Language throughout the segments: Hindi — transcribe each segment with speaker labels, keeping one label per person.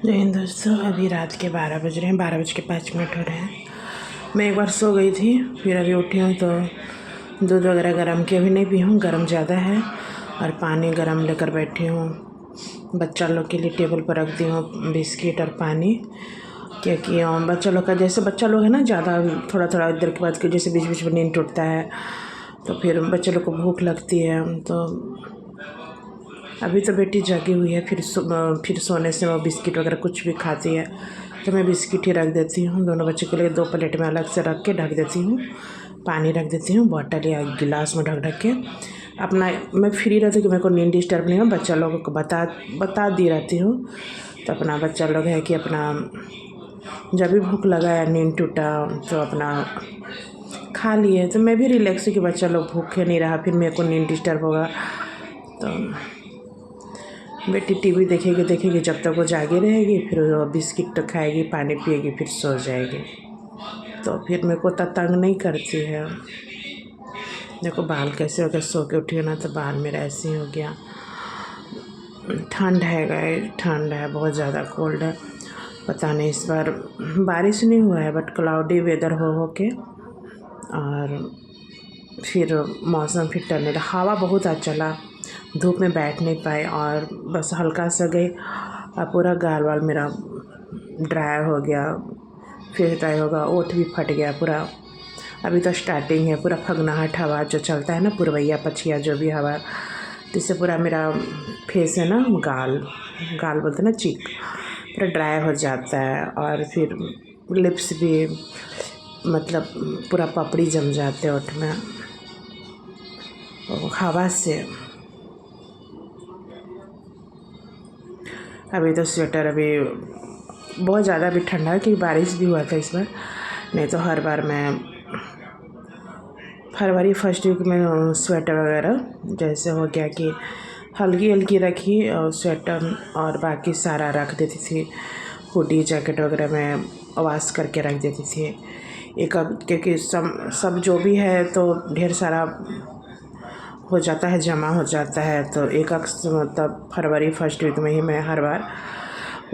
Speaker 1: जय हिंद दोस्तों। अभी रात के 12 बज रहे हैं, 12:05 हो रहे हैं। मैं एक बार सो गई थी, फिर अभी उठी हूँ तो दूध वगैरह गर्म किया, अभी नहीं पी हूँ, गर्म ज़्यादा है। और पानी गर्म लेकर बैठी हूँ, बच्चा लोग के लिए टेबल पर रख दी हूँ बिस्किट और पानी, क्योंकि बच्चा लोग का जैसे बच्चा लोग है ना, ज़्यादा थोड़ा थोड़ा देर के बाद जैसे बीच बीच में नींद टूटता है तो फिर बच्चे लोग को भूख लगती है। तो अभी तो बेटी जगी हुई है, फिर सोने से वो बिस्किट वगैरह कुछ भी खाती है तो मैं बिस्किट ही रख देती हूँ। दोनों बच्चों के लिए 2 प्लेट में अलग से रख के ढक देती हूँ, पानी रख देती हूँ बॉटल या गिलास में ढक ढक के। अपना मैं फ्री रहती हूँ कि मेरे को नींद डिस्टर्ब नहीं हो, बच्चा लोगों को बता दी रहती हूँ। तो अपना बच्चा लोग है कि अपना जब भी भूख लगा या नींद टूटा तो अपना खा लिए, तो मैं भी रिलैक्स हूँ कि बच्चा लोग भूखे नहीं रहा, फिर मेरे को नींद डिस्टर्ब होगा। तो बेटी टीवी देखेगी जब तक वो जागी रहेगी, फिर वो बिस्किट खाएगी, पानी पिएगी, फिर सो जाएगी। तो फिर मेरे को तंग नहीं करती है। देखो बाल कैसे हो गया, सो के उठी हो ना तो बाल मेरा ऐसे ही हो गया। ठंड है गए, ठंड है, बहुत ज़्यादा कोल्ड है। पता नहीं इस बार बारिश नहीं हुआ है, बट क्लाउडी वेदर हो के और फिर मौसम फिर टलने लगा। हवा बहुत आज चला, धूप में बैठ नहीं पाए और बस हल्का सा गई और पूरा गाल वाल मेरा ड्राई हो गया, फिर ड्राई होगा, ओठ भी फट गया पूरा। अभी तो स्टार्टिंग है, पूरा फगनाहट हवा जो चलता है ना, पुरवैया पछिया जो भी हवा, तो इससे पूरा मेरा फेस है ना, गाल गाल बोलते हैं ना, चीक पूरा ड्राई हो जाता है। और फिर लिप्स भी मतलब पूरा पपड़ी जम जाते हैं ओठ में हवा से। अभी तो स्वेटर, अभी बहुत ज़्यादा अभी ठंडा है क्योंकि बारिश भी हुआ था इस बार, नहीं तो हर बार मैं फरवरी फर्स्ट वीक में स्वेटर वगैरह जैसे हो गया कि हल्की हल्की रखी और स्वेटर और बाकी सारा रख देती थी। हुडी जैकेट वगैरह मैं वॉश करके रख देती थी एक, अब क्योंकि सब जो भी है तो ढेर सारा हो जाता है, जमा हो जाता है। तो एक मतलब फरवरी फर्स्ट वीक में ही मैं हर बार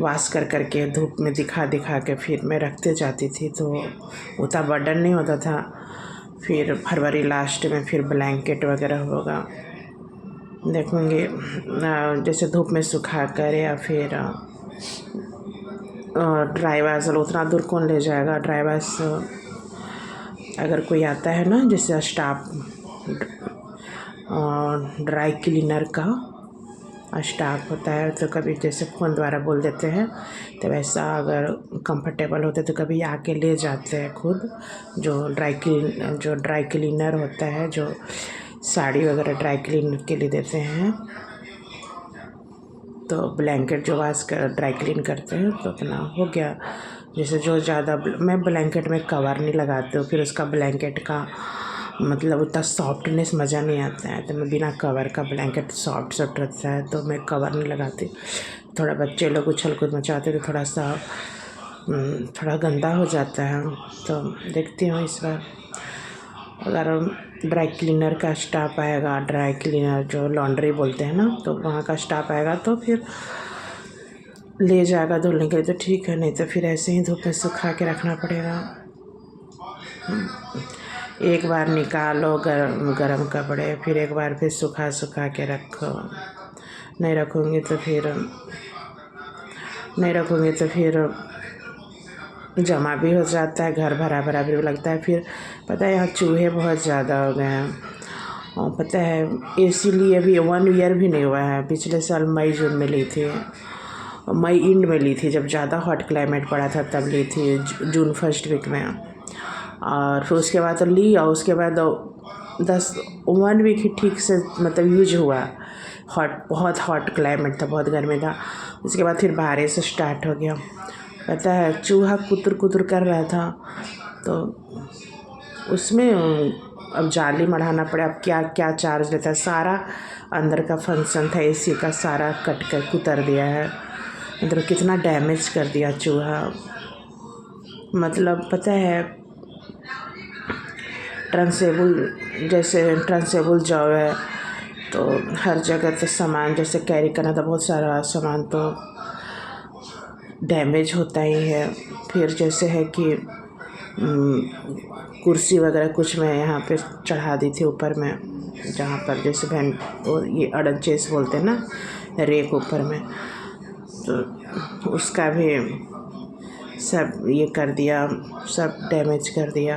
Speaker 1: वॉश करके धूप में दिखा के फिर मैं रखते जाती थी, तो उतना बर्डन नहीं होता था। फिर फरवरी लास्ट में फिर ब्लैंकेट वगैरह होगा, देखूँगी जैसे धूप में सुखा कर, या फिर ड्राई वॉश उतना दूर कौन ले जाएगा। ड्राई वॉश अगर कोई आता है ना, जैसे स्टाफ ड्राई क्लीनर का स्टाफ होता है, तो कभी जैसे फ़ोन द्वारा बोल देते हैं, तो वैसा अगर कंफर्टेबल होते तो कभी आके ले जाते हैं खुद। जो ड्राई क्लीनर होता है, जो साड़ी वगैरह ड्राई क्लीन के लिए देते हैं, तो ब्लैंकेट जो वॉश कर ड्राई क्लीन करते हैं तो अपना हो गया। जैसे जो ज़्यादा मैं ब्लैंकेट में कवर नहीं लगाती हूँ, फिर उसका ब्लैंकेट का मतलब उतना सॉफ्टनेस मज़ा नहीं आता है, तो मैं बिना कवर का ब्लैंकेट सॉफ्ट रहता है तो मैं कवर नहीं लगाती। थोड़ा बच्चे लोग उछल कूद मचाते तो थोड़ा सा थोड़ा गंदा हो जाता है। तो देखती हूँ इस बार अगर ड्राई क्लीनर का स्टाफ आएगा, ड्राई क्लीनर जो लॉन्ड्री बोलते हैं ना, तो वहाँ का स्टाफ आएगा तो फिर ले जाएगा धुलने के लिए तो ठीक है, नहीं तो फिर ऐसे ही धूप में सुखा के रखना पड़ेगा। एक बार निकालो गरम कपड़े, फिर एक बार फिर सुखा के रखो। नहीं रखूँगी तो फिर जमा भी हो जाता है, घर भरा भरा भी लगता है। फिर पता है यहाँ चूहे बहुत ज़्यादा हो गए हैं, और पता है इसीलिए अभी 1 ईयर भी नहीं हुआ है। पिछले साल मई जून में ली थी, मई एंड में ली थी, जब ज़्यादा हॉट क्लाइमेट पड़ा था तब ली थी, जून फर्स्ट वीक में। और फिर उसके बाद तो ली, और उसके बाद 1 वीक ही ठीक से मतलब यूज हुआ। बहुत हॉट क्लाइमेट था, बहुत गर्मी था। उसके बाद फिर बारिश स्टार्ट हो गया। पता है चूहा कुतर कर रहा था, तो उसमें अब जाली मढ़ाना पड़ा। अब क्या क्या चार्ज लेता है, सारा अंदर का फंक्शन था एसी का सारा कट कर कुतर दिया है। मतलब कितना डैमेज कर दिया चूहा। मतलब पता है ट्रांसेबल जॉब है, तो हर जगह तो सामान जैसे कैरी करना था, बहुत सारा सामान तो डैमेज होता ही है। फिर जैसे है कि कुर्सी वगैरह कुछ मैं यहाँ पे चढ़ा दी थी ऊपर में, जहाँ पर जैसे बहन वो ये अड़चेस बोलते हैं ना, रेक ऊपर में, तो उसका भी सब ये कर दिया, सब डैमेज कर दिया।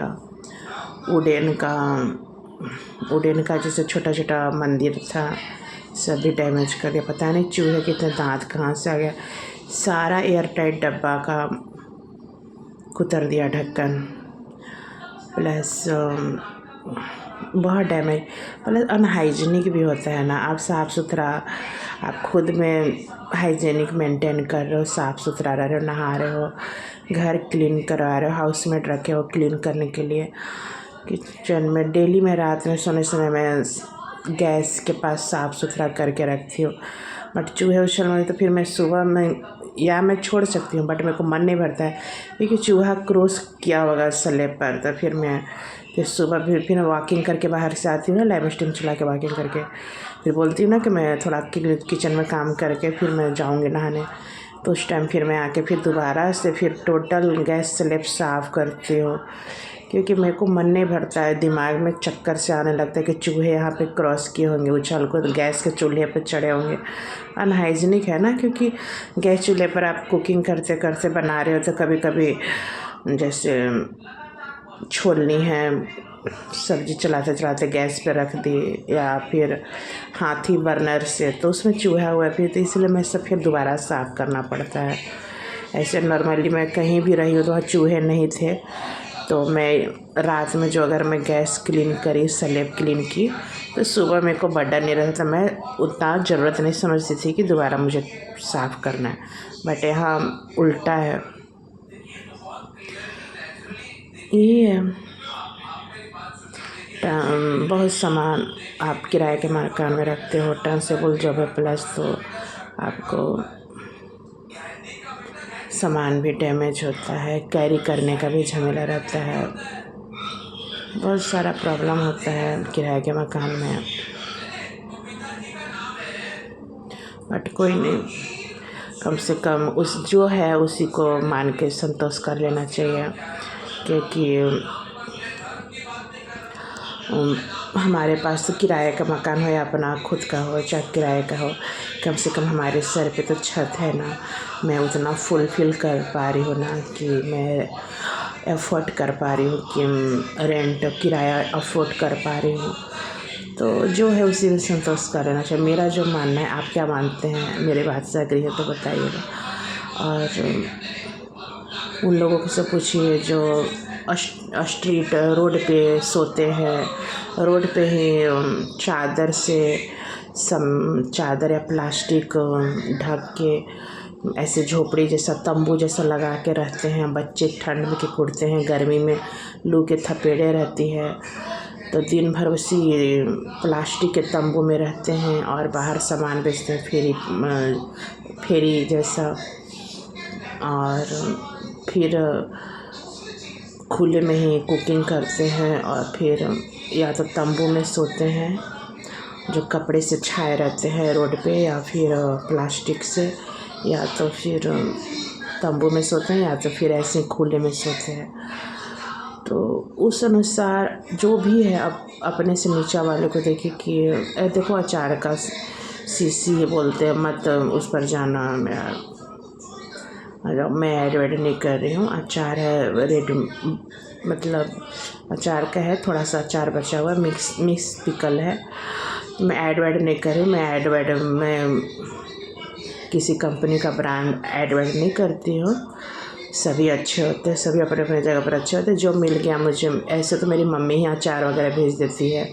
Speaker 1: उडेन का जैसे छोटा छोटा मंदिर था सब भी डैमेज कर दिया। पता नहीं चूहे कितने दांत कहाँ से आ गया। सारा एयर टाइट डब्बा का कुतर दिया ढक्कन, प्लस बहुत डैमेज, प्लस अनहाइजीनिक भी होता है ना। आप साफ़ सुथरा, आप खुद में हाइजीनिक मेंटेन कर रहे हो, साफ़ सुथरा रह रहे हो, नहा रहे हो, घर क्लीन करवा रहे हो, हाउसमेट रखे हो क्लीन करने के लिए। किचन में डेली मैं रात में सोने समय में गैस के पास साफ़ सुथरा करके रखती हूँ। बट चूहे उछल में तो फिर मैं सुबह में या मैं छोड़ सकती हूँ, बट मेरे को मन नहीं भरता है क्योंकि चूहा क्रॉस किया होगा स्लैब पर। तो फिर सुबह फिर वॉकिंग करके बाहर से आती हूँ ना, लैम्पस्टिक चला के वॉकिंग करके, फिर बोलती हूँ ना कि मैं थोड़ा किचन में काम करके फिर मैं जाऊँगी नहाने। तो उस टाइम फिर मैं आके फिर दोबारा से फिर टोटल गैस स्लैब साफ़ करती हूँ, क्योंकि मेरे को मन नहीं भरता है। दिमाग में चक्कर से आने लगता है कि चूहे यहाँ पे क्रॉस किए होंगे, उछल को गैस के चूल्हे पे चढ़े होंगे। अनहाइजीनिक है ना, क्योंकि गैस चूल्हे पर आप कुकिंग करते करते बना रहे हो तो कभी कभी जैसे छोलनी है, सब्जी चलाते चलाते गैस पे रख दी, या फिर हाथी बर्नर से, तो उसमें चूहा हुआ फिर, तो इसलिए मैं सब फिर दोबारा साफ़ करना पड़ता है। ऐसे नॉर्मली मैं कहीं भी रही हूँ तो वहाँ चूहे नहीं थे, तो मैं रात में जो अगर मैं गैस क्लीन करी, स्लैब क्लीन की, तो सुबह मेरे को बर्डन नहीं रहता। मैं उतना ज़रूरत नहीं समझती थी कि दोबारा मुझे साफ़ करना है। बट यहाँ उल्टा है। ये है, बहुत सामान आप किराए के मकान में रखते हो, ट्रांसेबल जॉब है, प्लस तो आपको सामान भी डैमेज होता है, कैरी करने का भी झमेला रहता है, बहुत सारा प्रॉब्लम होता है किराए के मकान में। बट कोई नहीं, कम से कम उस जो है उसी को मान के संतोष कर लेना चाहिए, क्योंकि हमारे पास तो किराए का मकान हो या अपना खुद का हो, चाहे किराए का हो, कम से कम हमारे सर पे तो छत है ना। मैं उतना फुलफ़िल कर पा रही हूँ ना, कि मैं अफोर्ड कर पा रही हूँ कि रेंट किराया अफोर्ड कर पा रही हूँ। तो जो है उसी में संतोष कर लेना चाहिए। मेरा जो मानना है, आप क्या मानते हैं, मेरे बात से एग्री है तो बताइएगा। और उन लोगों को से पूछिए जो स्ट्रीट रोड पे सोते हैं, रोड पे ही चादर से चादर या प्लास्टिक ढक के ऐसे झोपड़ी जैसा, तंबू जैसा लगा के रहते हैं। बच्चे ठंड में कुड़ते हैं, गर्मी में लू के थपेड़े रहती है, तो दिन भर उसी प्लास्टिक के तंबू में रहते हैं और बाहर सामान बेचते हैं, फेरी जैसा। और फिर खुले में ही कुकिंग करते हैं, और फिर या तो तंबू में सोते हैं जो कपड़े से छाए रहते हैं रोड पे, या फिर प्लास्टिक से, या तो फिर तंबू में सोते हैं, या तो फिर ऐसे खुले में सोते हैं। तो उस अनुसार जो भी है, अब अपने से नीचा वाले को देखिए कि देखो अचार का सीसी बोलते हैं, मत उस पर जाना। मैं ऐड वैड नहीं कर रही हूँ। अचार है रेड, मतलब अचार का है, थोड़ा सा अचार बचा हुआ, मिक्स पिकल है। मैं ऐड वैड नहीं कर रही। मैं किसी कंपनी का ब्रांड ऐड वैड नहीं करती हूँ। सभी अच्छे होते हैं, सभी अपने अपने जगह पर अच्छे होते हैं। जो मिल गया मुझे, ऐसे तो मेरी मम्मी ही अचार वगैरह भेज देती है,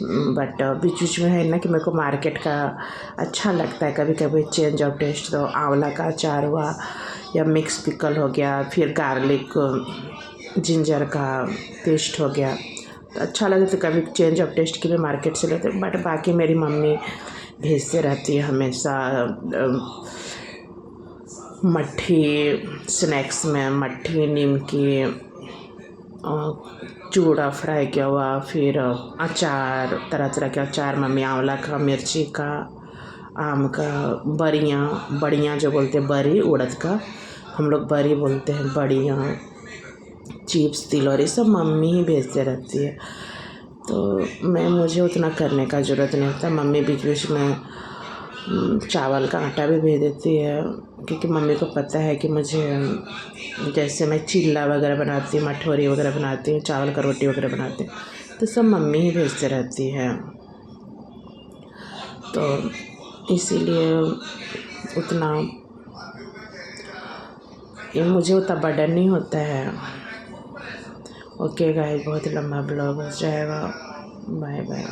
Speaker 1: बट बीच बीच में है ना कि मेरे को मार्केट का अच्छा लगता है कभी कभी चेंज ऑफ टेस्ट। तो आंवला का अचार हुआ, या मिक्स पिकल हो गया, फिर गार्लिक जिंजर का पेस्ट हो गया, तो अच्छा लगे तो कभी चेंज ऑफ टेस्ट के लिए मार्केट से लेते। बट बाकी मेरी मम्मी भेजते रहती है हमेशा। मट्ठी स्नैक्स में मट्ठी, निमकी, चूड़ा फ्राई किया हुआ, फिर अचार, तरह तरह के अचार मम्मी, आंवला का, मिर्ची का, आम का, बड़ियाँ जो बोलते हैं बड़ी, उड़द का, हम लोग बड़ी बोलते हैं, बड़ियाँ, चिप्स, तिलौरी सब मम्मी ही भेजते रहती है। तो मुझे उतना करने का ज़रूरत नहीं होता। मम्मी बीच बीच में चावल का आटा भी भेज देती है, क्योंकि मम्मी को पता है कि मुझे, जैसे मैं चिल्ला वगैरह बनाती हूँ, मठोरी वगैरह बनाती हूँ, चावल का रोटी वगैरह बनाती हूँ, तो सब मम्मी ही भेजते रहती है। तो इसीलिए उतना मुझे उतना बर्डन नहीं होता है। ओके गाइस, बहुत लंबा ब्लॉग हो जाएगा। Bye bye.